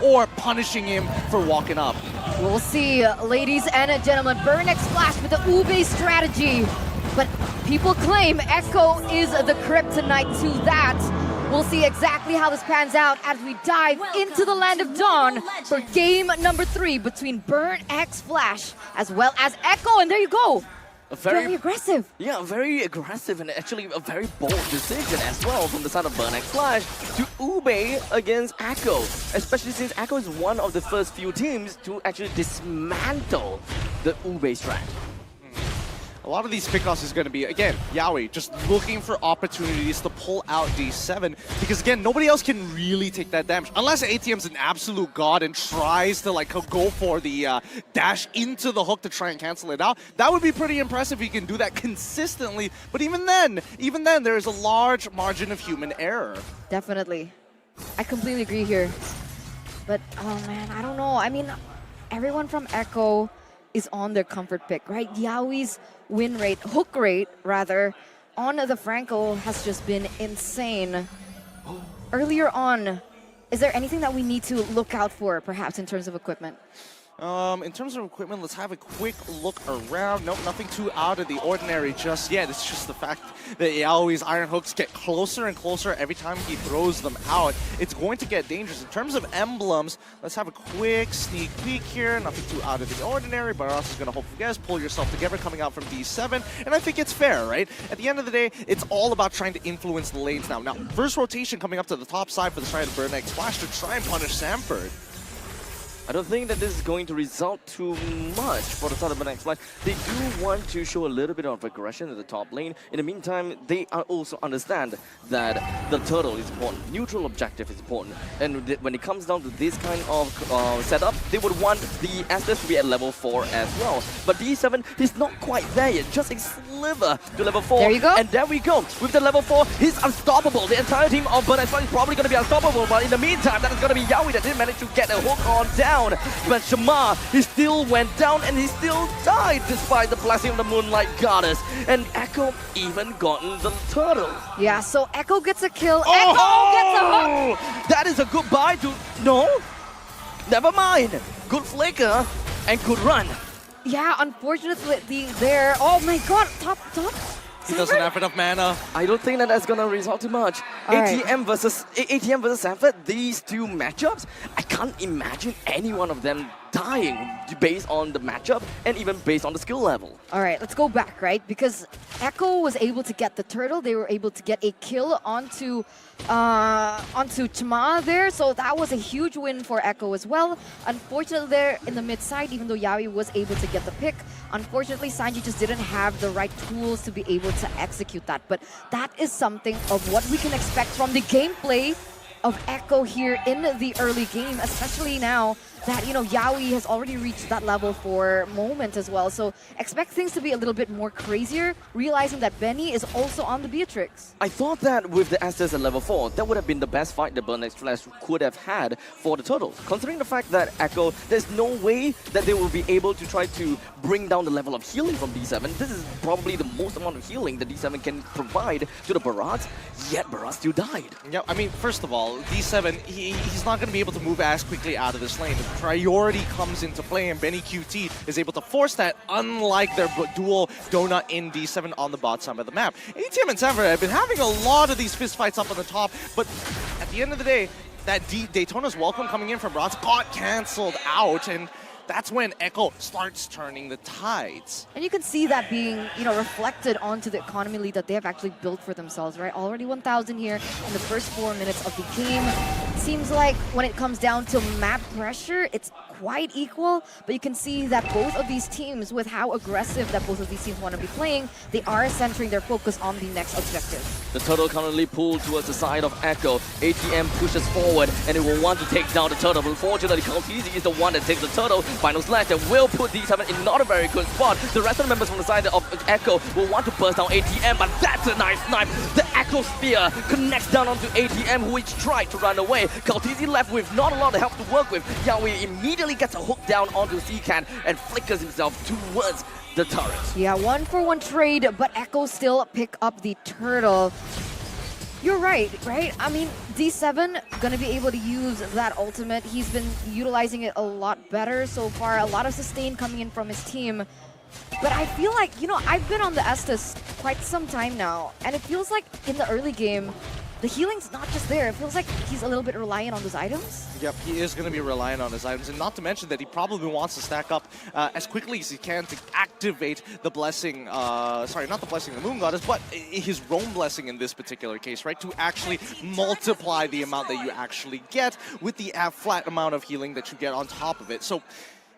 or punishing him for walking up. We'll see, ladies and gentlemen. Burn X Flash with the Ube strategy. But people claim Echo is the kryptonite to that. We'll see exactly how this pans out as we dive into the Land of Dawn for game number 3 between Burn X Flash as well as Echo. And there you go. Very aggressive. Yeah, very aggressive and actually a very bold decision as well from the side of Burn X Flash to Ube against Echo. Especially since Echo is one of the first few teams to actually dismantle the Ube strat. A lot of these pickoffs is going to be, again, Yaoi just looking for opportunities to pull out D7 because, again, nobody else can really take that damage. Unless ATM's an absolute god and tries to, like, go for the dash into the hook to try and cancel it out. That would be pretty impressive if he can do that consistently. But even then, there is a large margin of human error. Definitely. I completely agree here. But, oh man, I don't know. I mean, everyone from Echo is on their comfort pick, right? Yaoi's win rate, hook rate rather, on the Franco has just been insane. Earlier on, is there anything that we need to look out for, perhaps, in terms of equipment? In terms of equipment, let's have a quick look around. Nope, nothing too out of the ordinary just yet. It's just the fact that Yaoi's iron hooks get closer and closer every time he throws them out. It's going to get dangerous. In terms of emblems, let's have a quick sneak peek here. Nothing too out of the ordinary. Barras is going to hopefully guess, pull yourself together coming out from D7. And I think it's fair, right? At the end of the day, it's all about trying to influence the lanes now. Now, first rotation coming up to the top side for the side of Burn X Flash to try and punish Samford. I don't think that this is going to result too much for the side of Burn X Flash. They do want to show a little bit of aggression at the top lane. In the meantime, they also understand that the turtle is important. Neutral objective is important. And when it comes down to this kind of setup, they would want the Estes to be at level 4 as well. But D7 is not quite there yet. Just a sliver to level 4. There you go. And there we go. With the level 4, he's unstoppable. The entire team of Burn X Flash is probably going to be unstoppable. But in the meantime, that is going to be Yaoi that did manage to get a hook on down. But Shamar, he still went down and he still died despite the blessing of the Moonlight Goddess. And Echo even gotten the turtle. Yeah, so Echo gets a kill. Oh! Echo gets a hook! That is a goodbye to... No? Never mind. Good flicker and good run. Yeah, unfortunately there. Oh my god, top. He doesn't have enough mana. I don't think that that's gonna result too much. ATM versus Sanford, these two matchups, I can't imagine any one of them dying based on the matchup and even based on the skill level. All right, let's go back, right? Because Echo was able to get the turtle. They were able to get a kill onto Chama there, so that was a huge win for Echo as well. Unfortunately, there in the mid side, even though Yaoi was able to get the pick, unfortunately, Sanji just didn't have the right tools to be able to execute that. But that is something of what we can expect from the gameplay of Echo here in the early game, especially now that, you know, Yaoi has already reached that level for moment as well. So expect things to be a little bit more crazier, realizing that Benny is also on the Beatrix. I thought that with the Estes at level 4, that would have been the best fight the Burn X Flash could have had for the turtles. Considering the fact that Echo, there's no way that they will be able to try to bring down the level of healing from D7. This is probably the most amount of healing that D7 can provide to the Barats, yet Barat still died. Yeah, I mean, first of all, D7, he's not going to be able to move as quickly out of this lane. The priority comes into play, and Benny QT is able to force that, unlike their dual Donut in D7 on the bot side of the map. ATM and Sanford have been having a lot of these fist fights up on the top, but at the end of the day, that Daytona's welcome coming in from Rots got cancelled out, and that's when Echo starts turning the tides. And you can see that being, you know, reflected onto the economy lead that they have actually built for themselves, right? Already 1,000 here in the first 4 minutes of the game. It seems like when it comes down to map pressure, it's quite equal, but you can see that both of these teams, with how aggressive that both of these teams want to be playing, they are centering their focus on the next objective. The turtle currently pulled towards the side of Echo. ATM pushes forward and it will want to take down the turtle. But unfortunately, Kaltizi is the one that takes the turtle. Final slash and will put D7 in not a very good spot. The rest of the members from the side of Echo will want to burst down ATM, but that's a nice snipe. The Echo Spear connects down onto ATM, which tried to run away. Kaltizi left with not a lot of help to work with. Yaoi immediately gets a hook down onto C-Can and flickers himself towards the turret. Yeah, 1-for-1 trade, but Echo still pick up the turtle. You're right, right? I mean, D7 gonna be able to use that ultimate. He's been utilizing it a lot better so far. A lot of sustain coming in from his team. But I feel like, you know, I've been on the Estes quite some time now, and it feels like in the early game, the healing's not just there. It feels like he's a little bit reliant on those items. Yep, he is going to be reliant on his items, and not to mention that he probably wants to stack up as quickly as he can to activate the blessing, sorry, not the blessing of the Moon Goddess, but his roam blessing in this particular case, right? To actually multiply the amount that you actually get with the flat amount of healing that you get on top of it. So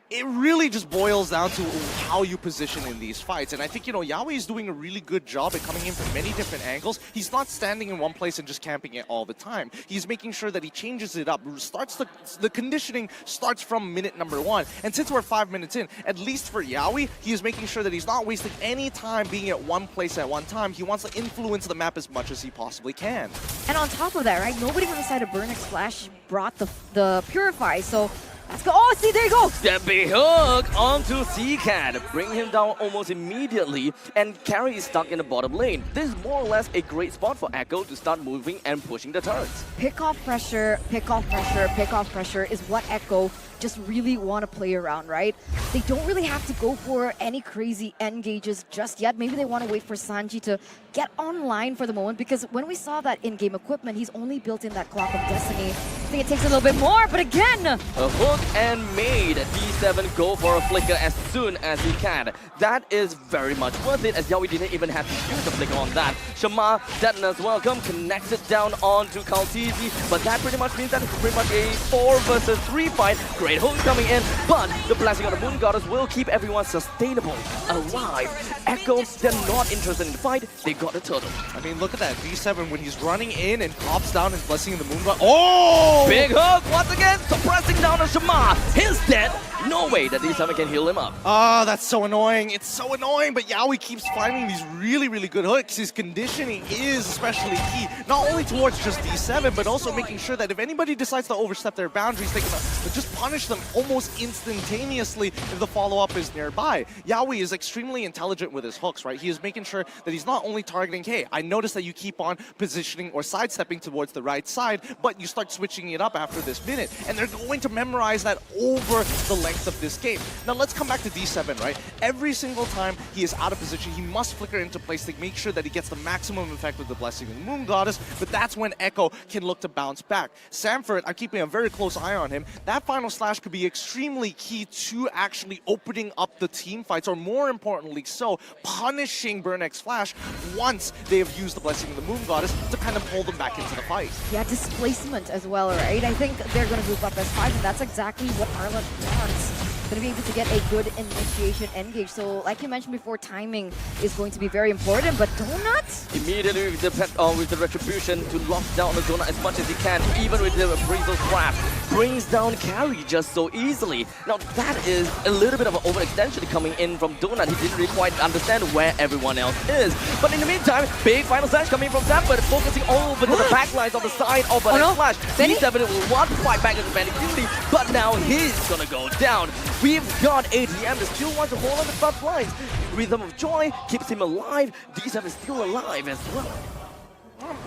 it really just boils down to how you position in these fights. And I think, you know, Yawi is doing a really good job at coming in from many different angles. He's not standing in one place and just camping it all the time. He's making sure that he changes it up. The conditioning starts from minute number 1. And since we're 5 minutes in, at least for Yawi, he is making sure that he's not wasting any time being at one place at one time. He wants to influence the map as much as he possibly can. And on top of that, right, nobody on the side of Burnex Flash brought the Purify, so let's go. Oh, see, there you go. Steppy hook onto C-Cat. Bring him down almost immediately. And Carry is stuck in the bottom lane. This is more or less a great spot for Echo to start moving and pushing the turrets. Pick off pressure, pick off pressure, pick off pressure is what Echo just really want to play around, right? They don't really have to go for any crazy engages just yet. Maybe they want to wait for Sanji to get online for the moment, because when we saw that in-game equipment, he's only built in that Clock of Destiny. I think it takes a little bit more, but again, a hook and made. D7 go for a flicker as soon as he can. That is very much worth it, as Yawi didn't even have to use the flicker on that. Shama, Deadness, welcome, connects it down onto Kaltizi, but that pretty much means that it's pretty much a 4 versus 3 fight. Great hook coming in, but the blessing of the Moon Goddess will keep everyone sustainable, alive. Echo, they're not interested in the fight, they got a turtle. I mean, look at that. D7, when he's running in and pops down his blessing of the Moon Goddess. Oh! Big hook, once again, suppressing down on Shama. He's dead. No way that D7 can heal him up. Ah, that's so annoying. It's so annoying, but Yawi keeps finding these really, really good hooks. His conditioning is especially key, not only towards just D7, but also making sure that if anybody decides to overstep their boundaries, they can just punish them almost instantaneously if the follow-up is nearby. Yawi is extremely intelligent with his hooks, right? He is making sure that he's not only targeting, hey, I noticed that you keep on positioning or sidestepping towards the right side, but you start switching it up after this minute. And they're going to memorize that over the length of this game. Now let's come back to D7, right? Every single time he is out of position, he must flicker into place to make sure that he gets the maximum effect with the blessing of the Moon Goddess, but that's when Echo can look to bounce back. Sanford, I'm keeping a very close eye on him. That final slash could be extremely key to actually opening up the team fights, or more importantly so, punishing Burnex Flash once they have used the blessing of the Moon Goddess to kind of pull them back into the fight. yeah, displacement as well, right? I think they're going to group up as 5, and that's exactly what Arlen wants. Going to be able to get a good initiation engage. So, like you mentioned before, timing is going to be very important, but Donuts? Immediately with the retribution to lock down the Donut as much as he can, even with the appraisal craft, brings down Carry just so easily. Now that is a little bit of an overextension coming in from Donut. He didn't really quite understand where everyone else is. But in the meantime, big final slash coming from Sanford, focusing all over to the backlines on the side of Burnex Flash. D7 will want to fight back into Manic Unity, but now he's gonna go down. We've got ATM that still wants to hold on the front lines. Rhythm of Joy keeps him alive. D7 is still alive as well.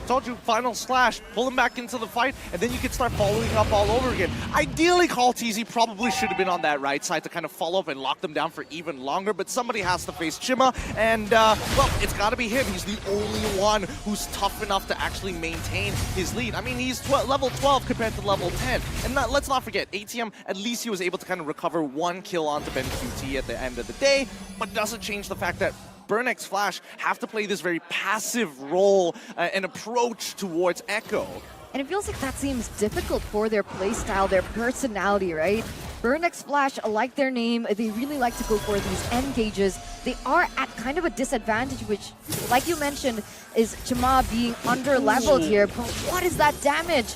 Told you, final slash, pull him back into the fight, and then you can start following up all over again. Ideally, Kaltizi probably should have been on that right side to kind of follow up and lock them down for even longer, but somebody has to face Chima, and, well, it's got to be him. He's the only one who's tough enough to actually maintain his lead. I mean, he's level 12 compared to level 10, and let's not forget, ATM, at least he was able to kind of recover 1 kill onto Ben QT at the end of the day, but doesn't change the fact that Burnex Flash have to play this very passive role and approach towards Echo. And it feels like that seems difficult for their playstyle, their personality, right? Burnex Flash, like their name, they really like to go for these engages. They are at kind of a disadvantage, which, like you mentioned, is Chima being under-leveled here. But what is that damage?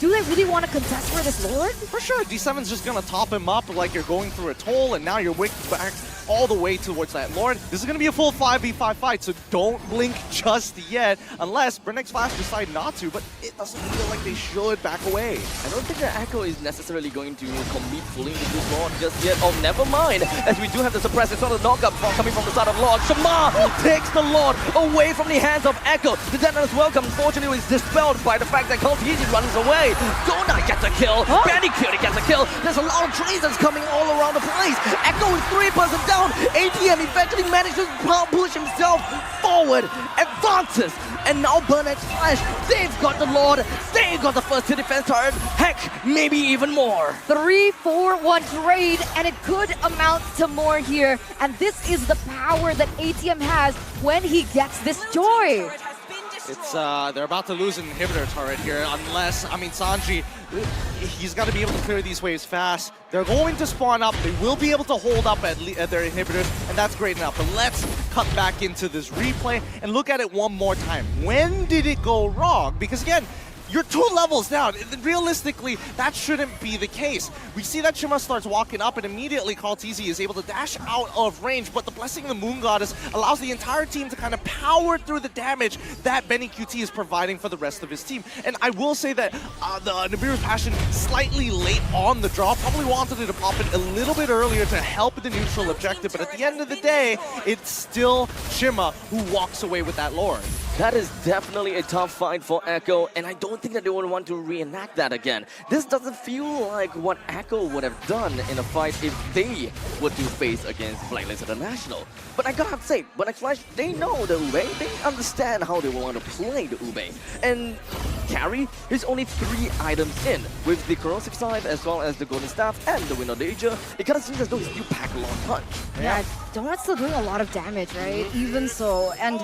Do they really want to contest for this Lord? For sure, D7's just going to top him up like you're going through a toll, and now you're back all the way towards that Lord. This is going to be a full 5v5 fight, so don't blink just yet, unless Burnix Flash decide not to, but it doesn't feel like they should back away. I don't think that Echo is necessarily going to commit fully into this Lord just yet. Oh, never mind, as we do have the suppressor sort of knockup coming from the side of Lord. Shamar takes the Lord away from the hands of Echo. The Deadman's welcome, unfortunately, is dispelled by the fact that Kaltizi runs away. Donut gets a kill, Benny Cutie gets a kill. There's a lot of treasons coming all around the place. Echo is 3% down. ATM eventually manages to push himself forward, advances, and now Burnix Flash, they've got the Lord, they've got the first to defense turret, heck, maybe even more. 3-4-1 trade, and it could amount to more here. And this is the power that ATM has when he gets this joy. It's, they're about to lose an inhibitor turret here, unless, I mean, Sanji, he's got to be able to clear these waves fast. They're going to spawn up. They will be able to hold up at their inhibitors, and that's great enough. But let's cut back into this replay and look at it one more time. When did it go wrong? Because again, you're 2 levels down. Realistically, that shouldn't be the case. We see that Shima starts walking up, and immediately Kaltizi is able to dash out of range, but the Blessing of the Moon Goddess allows the entire team to kind of power through the damage that Benny QT is providing for the rest of his team. And I will say that the Nibiru's Passion slightly late on the draw, probably wanted it to pop it a little bit earlier to help the neutral objective, but at the end of the day, it's still Shima who walks away with that Lord. That is definitely a tough fight for Echo, and I don't think that they would want to reenact that again. This doesn't feel like what Echo would have done in a fight if they were to face against Blacklist International. But I gotta have to say, Burnix Flash, they know the Ube, they understand how they want to play the Ube. And carry is only 3 items in, with the Corrosive Scythe as well as the Golden Staff and the Wind of Danger. It kind of seems as though he's still pack a long punch. Yeah, Donut's still doing a lot of damage, right? Even so, and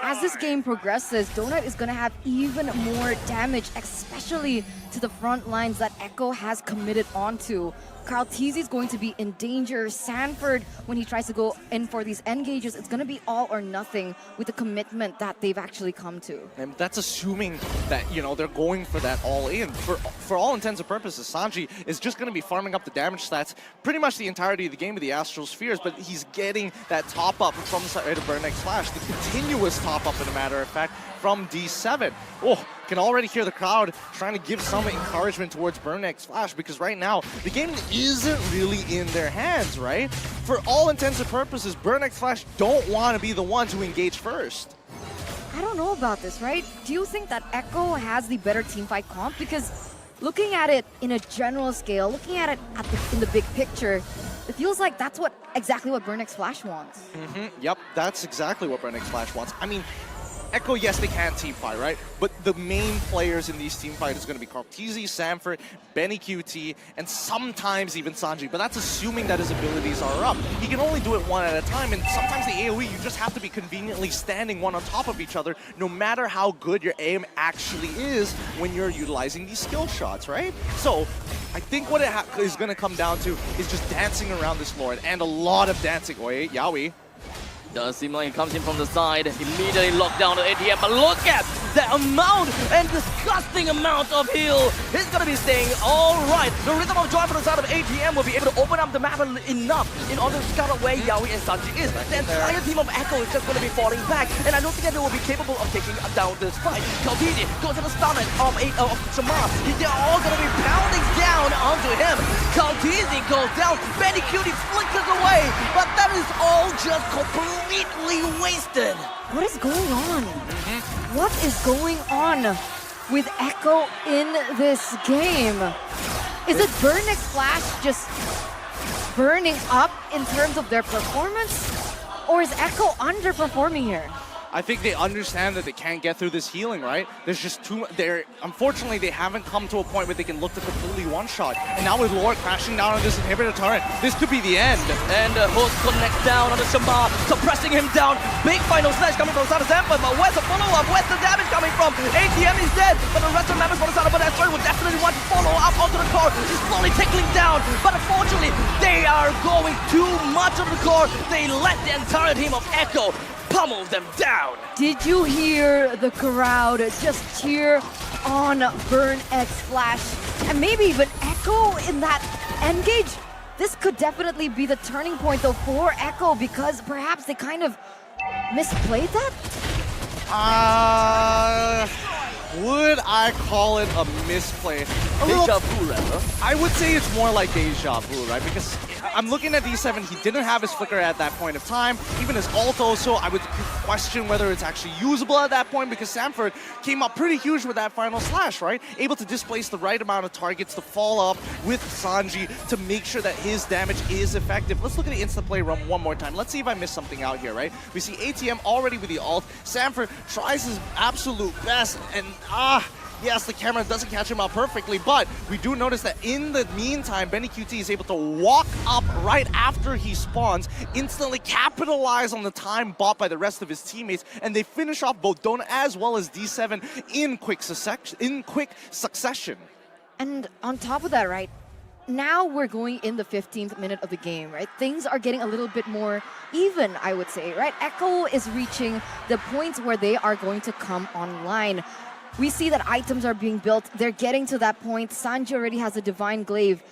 as this game progresses, Donut is going to have even more damage, especially to the front lines that Echo has committed onto. Kaltizi is going to be in danger. Sanford, when he tries to go in for these engages, it's going to be all or nothing with the commitment that they've actually come to. And that's assuming that, you know, they're going for that all in. For all intents and purposes, Sanji is just going to be farming up the damage stats pretty much the entirety of the game with the Astral Spheres, but he's getting that top up from the side of Burnix Flash, the continuous top up, in a matter of fact, from D7. Oh, can already hear the crowd trying to give some encouragement towards Burnix Flash, because right now the game isn't really in their hands, right? For all intents and purposes, Burnix Flash don't want to be the one to engage first. I don't know about this, right? Do you think that Echo has the better teamfight comp? Because looking at it in a general scale, looking at it in the big picture, it feels like that's exactly what Burnix Flash wants. Yep, that's exactly what Burnix Flash wants. I mean, Echo, yes, they can teamfight, right? But the main players in these teamfights is going to be Kaltizi, Sanford, Benny QT, and sometimes even Sanji. But that's assuming that his abilities are up. He can only do it one at a time, and sometimes the AoE, you just have to be conveniently standing one on top of each other, no matter how good your aim actually is when you're utilizing these skill shots, right? So I think what it is going to come down to is just dancing around this Lord, and a lot of dancing. Wait, Yaoi. Does seem like it comes in from the side, immediately locked down to ATM, but look at the amount and disgusting amount of heal. He's gonna be staying all right. The Rhythm of Joy from the side of ATM will be able to open up the map enough in order to scout out where Yaoi and Sanji is. The entire team of Echo is just gonna be falling back, and I don't think that they will be capable of taking down this fight. Kaltizi goes to the stomach of Shamar. They're all gonna be pounding down onto him. Kaltizi goes down, Benny Cutie flickers away, but that is all just completely wasted. What is going on? What is going on with Echo in this game? Is it Burnix Flash just burning up in terms of their performance? Or is Echo underperforming here? I think they understand that they can't get through this healing, right? There's just too much. Unfortunately, they haven't come to a point where they can look to completely one-shot. And now with Lord crashing down on this inhibitor turret, this could be the end. And Host connects down on the Shamar, suppressing him down. Big final slash coming from the side of Zampa, but where's the follow-up? Where's the damage coming from? ATM is dead, but the rest of the members from the side of Astro will definitely want to follow up onto the core. He's slowly tickling down, but unfortunately, they are going too much of the core. They let the entire team of Echo pummel them down. Did you hear the crowd just cheer on Burnix Flash? And maybe even Echo in that engage? This could definitely be the turning point though for Echo because perhaps they kind of misplayed that? Would I call it a misplay? Deja vu, rather. I would say it's more like deja vu, right? Because I'm looking at D7, he didn't have his flicker at that point of time, even his ult also. I would question whether it's actually usable at that point because Sanford came up pretty huge with that final slash, right? Able to displace the right amount of targets to fall up with Sanji to make sure that his damage is effective. Let's look at the instant play run one more time. Let's see if I missed something out here, right? We see ATM already with the ult. Sanford tries his absolute best and yes, the camera doesn't catch him out perfectly, but we do notice that in the meantime, Benny QT is able to walk up right after he spawns, instantly capitalize on the time bought by the rest of his teammates, and they finish off both Dona as well as D7 in quick succession. And on top of that, right, now we're going in the 15th minute of the game, right? Things are getting a little bit more even, I would say, right? Echo is reaching the points where they are going to come online. We see that items are being built. They're getting to that point. Sanji already has a Divine Glaive.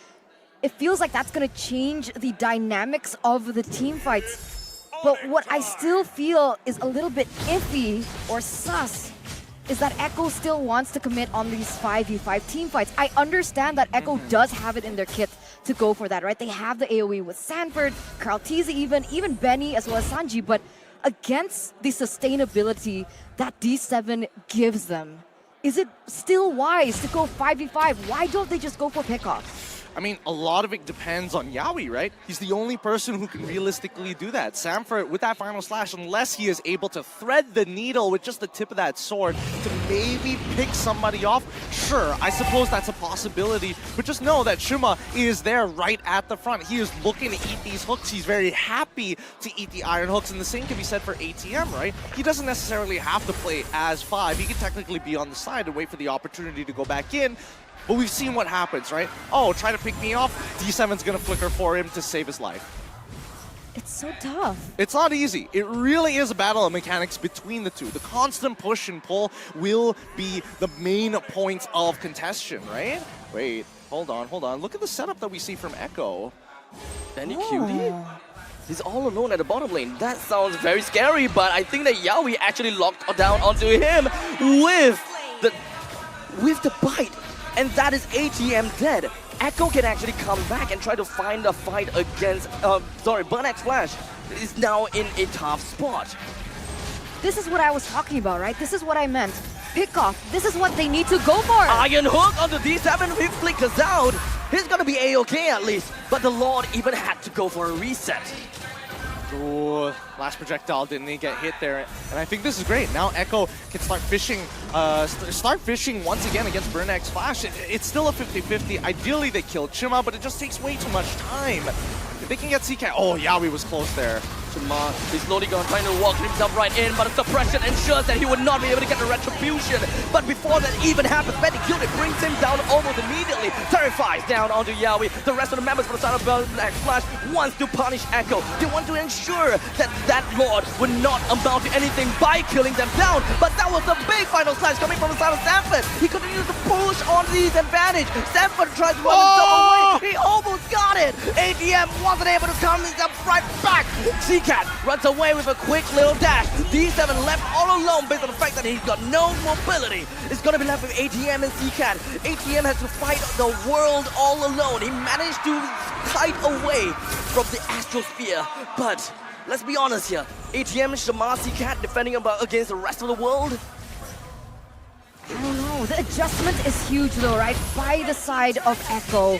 It feels like that's going to change the dynamics of the team fights. But what I still feel is a little bit iffy or sus is that Echo still wants to commit on these 5v5 team fights. I understand that Echo does have it in their kit to go for that, right? They have the AoE with Sanford, Karl Tze even Benny as well as Sanji, but against the sustainability that D7 gives them, is it still wise to go 5v5? Why don't they just go for pickoff? I mean, a lot of it depends on Yawi, right? He's the only person who can realistically do that. Sanford, with that final slash, unless he is able to thread the needle with just the tip of that sword to maybe pick somebody off, sure, I suppose that's a possibility. But just know that Shuma is there right at the front. He is looking to eat these hooks. He's very happy to eat the iron hooks, and the same can be said for ATM, right? He doesn't necessarily have to play as 5. He can technically be on the side and wait for the opportunity to go back in. But we've seen what happens, right? Oh, try to pick me off. D7's gonna flicker for him to save his life. It's so tough. It's not easy. It really is a battle of mechanics between the two. The constant push and pull will be the main points of contention, right? Wait, hold on. Look at the setup that we see from Echo. Benny QT? He's all alone at the bottom lane. That sounds very scary, but I think that Yawi actually locked down onto him with the bite. And that is ATM dead. Echo can actually come back and try to find a fight against, Burnex Flash is now in a tough spot. This is what I was talking about, right? This is what I meant. Pick off. This is what they need to go for. Iron Hook onto D7, he flickers out. He's gonna be A-okay at least, but the Lord even had to go for a reset. Ooh, last projectile didn't get hit there, and I think this is great. Now Echo can start fishing once again against Burnex Flash. It's still a 50-50. Ideally they killed Chima, but it just takes way too much time. If they can get CK, oh, Yawi was close there. Chima, he's slowly going, trying to walk himself right in, but the suppression ensures that he would not be able to get the retribution. But before that even happens, Benny QT brings him down almost immediately. Terrifies down onto Yawi. The rest of the members from the side of Burnex Flash wants to punish Echo. They want to ensure that that Lord would not amount to anything by killing them down. But that was a big final slash coming from the side of Sanford. He continues to push on the advantage. Sanford tries to run himself away. He almost got it. ATM wasn't able to come himself right back. C-Cat runs away with a quick little dash. D7 left all alone based on the fact that he's got no mobility. It's going to be left with ATM and C-Cat. ATM has to fight the world all alone. He managed to kite away from the Astrosphere, but let's be honest here. ATM, Shama, C-Cat defending against the rest of the world. I don't know. The adjustment is huge though, right? By the side of Echo.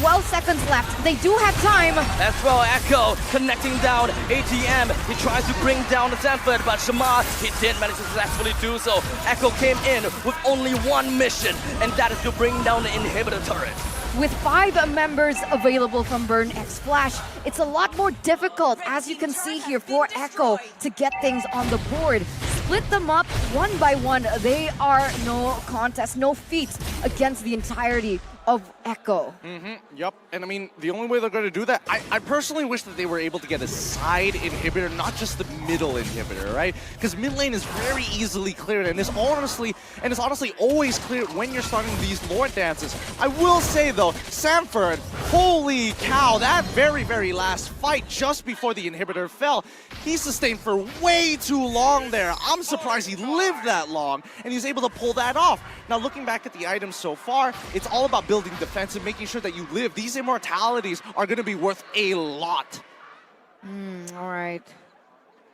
12 seconds left. They do have time. As well, Echo connecting down ATM. He tries to bring down the Sanford, but Shama, he did manage to successfully do so. Echo came in with only one mission, and that is to bring down the inhibitor turret. With 5 members available from Burnex Flash, it's a lot more difficult, as you can see here, for Echo to get things on the board. Split them up one by one. They are no contest, no feat against the entirety of Echo. Yep, and I mean, the only way they're going to do that, I personally wish that they were able to get a side inhibitor, not just the middle inhibitor, right? Because mid lane is very easily cleared, and it's honestly always cleared when you're starting these Lord dances. I will say though, Sanford, holy cow, that very, very last fight just before the inhibitor fell, he sustained for way too long there. I'm surprised he lived that long, and he's able to pull that off. Now, looking back at the items so far, it's all about building defense and making sure that you live. These immortalities are going to be worth a lot. All right.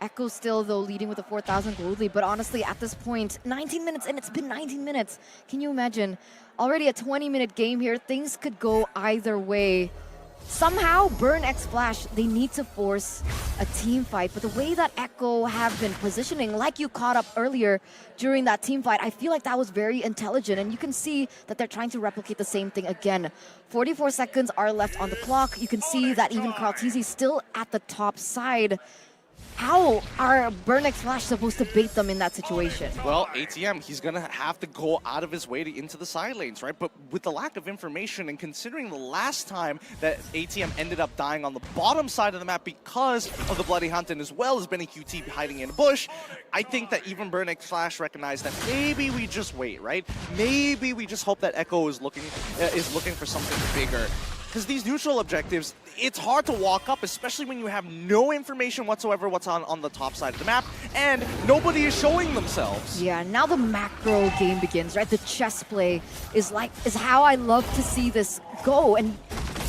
Echo still, though, leading with a 4,000 gold lead. But honestly, at this point, 19 minutes, and it's been 19 minutes. Can you imagine? Already a 20-minute game here. Things could go either way. Somehow, Burn X Flash, they need to force a team fight. But the way that Echo have been positioning, like you caught up earlier during that team fight, I feel like that was very intelligent. And you can see that they're trying to replicate the same thing again. 44 seconds are left on the clock. You can see that even Carl Tizzy still at the top side. How are Burn X Flash supposed to bait them in that situation? Well, ATM, he's going to have to go out of his way to into the side lanes, right? But with the lack of information and considering the last time that ATM ended up dying on the bottom side of the map because of the Bloody Hunt and as well as Benny QT hiding in a bush, I think that even Burn X Flash recognized that maybe we just wait, right? Maybe we just hope that Echo is looking for something bigger. Because these neutral objectives, it's hard to walk up, especially when you have no information whatsoever what's on the top side of the map, and nobody is showing themselves. Yeah, now the macro game begins, right? The chess play is how I love to see this go. And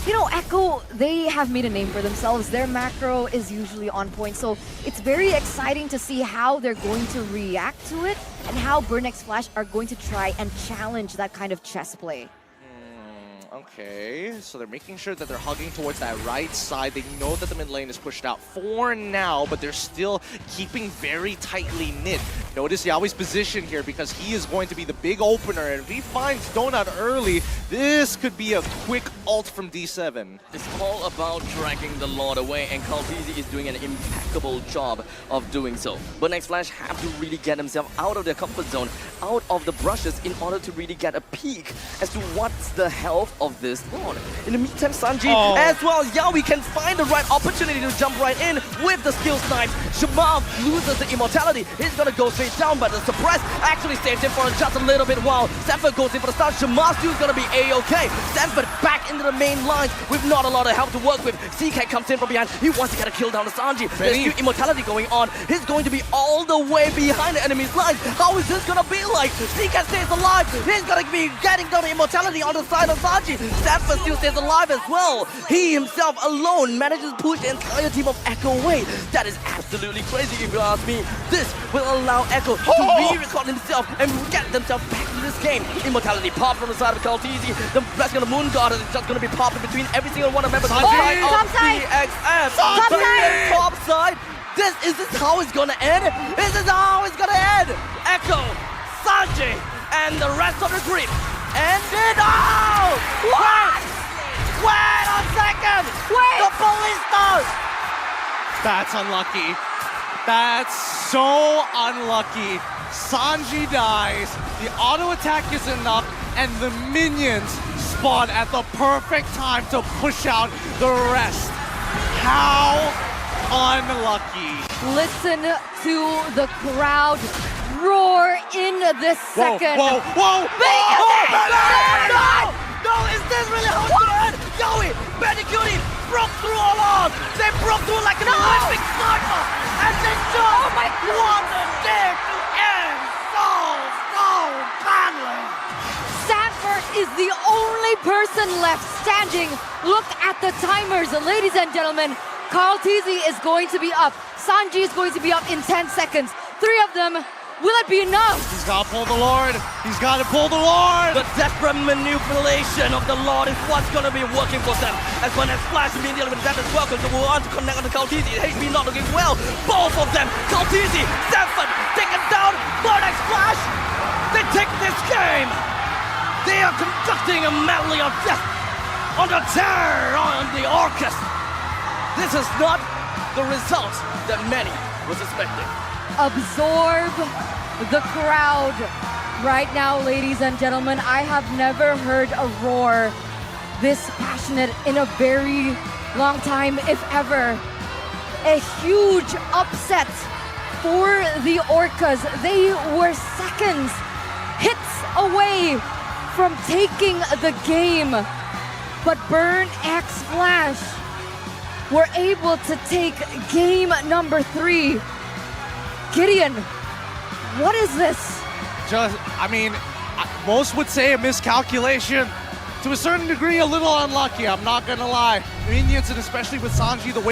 you know, Echo, they have made a name for themselves. Their macro is usually on point, so it's very exciting to see how they're going to react to it and how Burn X Flash are going to try and challenge that kind of chess play. Okay, so they're making sure that they're hugging towards that right side. They know that the mid lane is pushed out for now, but they're still keeping very tightly knit. Notice Yaoi's position here because he is going to be the big opener, and if he finds Donut early, this could be a quick ult from D7. It's all about dragging the Lord away, and Carl Tizzy is doing an impeccable job of doing so. But Next Flash have to really get himself out of their comfort zone, out of the brushes, in order to really get a peek as to what's the health of this Lord. In the meantime, Sanji as well, Yaoi can find the right opportunity to jump right in with the skill snipes. Shamar loses the immortality. He's gonna go straight down, but the suppress actually saves him for just a little bit while Sanford goes in for the start. Shamar still gonna be A-okay. Sanford back into the main lines with not a lot of help to work with. CK comes in from behind. He wants to get a kill down to Sanji. There's new immortality going on. He's going to be all the way behind the enemy's lines. How is this gonna be like? CK stays alive. He's gonna be getting down the immortality on the side of Sanji. Sanford still stays alive as well. He himself alone manages to push the entire team of Echo away. That is absolutely crazy if you ask me. This will allow Echo to re-record himself and get themselves back to this game. Immortality pop from the side of Carl Tizzy. The rest of the Moon God is just going to be popping between every single one of members on the side of DXM. Top side. Is this how it's going to end? Is this how it's going to end? Echo, Sanji, and the rest of the group. And it out! What? Wait a second! Wait! The police does! That's unlucky. That's so unlucky. Sanji dies, the auto attack is enough, and the minions spawn at the perfect time to push out the rest. How unlucky. Listen to the crowd roar in this second. Whoa! No! Is this really how it's gonna end? Yaoi, Benny QT broke through all odds. They broke through like an Olympic sniper. And they just won the game to end so badly. Sanford is the only person left standing. Look at the timers, ladies and gentlemen. Carl Tizzy is going to be up. Sanji is going to be up in 10 seconds. 3 of them. Will it be enough? He's got to pull the Lord. He's got to pull the Lord. The desperate manipulation of the Lord is what's going to be working for them. As when Next Flash has been dealing with that as well, because they will want to connect on the Carl Tizzy. HP not looking well. Both of them, Carl Tizzy, Sanford, taken down by Next Flash. They take this game. They are conducting a medley of death on the terror on the orchestra. This is not the result that many were suspecting. Absorb the crowd. Right now, ladies and gentlemen, I have never heard a roar this passionate in a very long time, if ever. A huge upset for the Orcas. They were seconds, hits away from taking the game. But Burn X Flash were able to take game number 3. Gideon, what is this? Most would say a miscalculation. To a certain degree, a little unlucky, I'm not gonna lie. Minions, and especially with Sanji, the way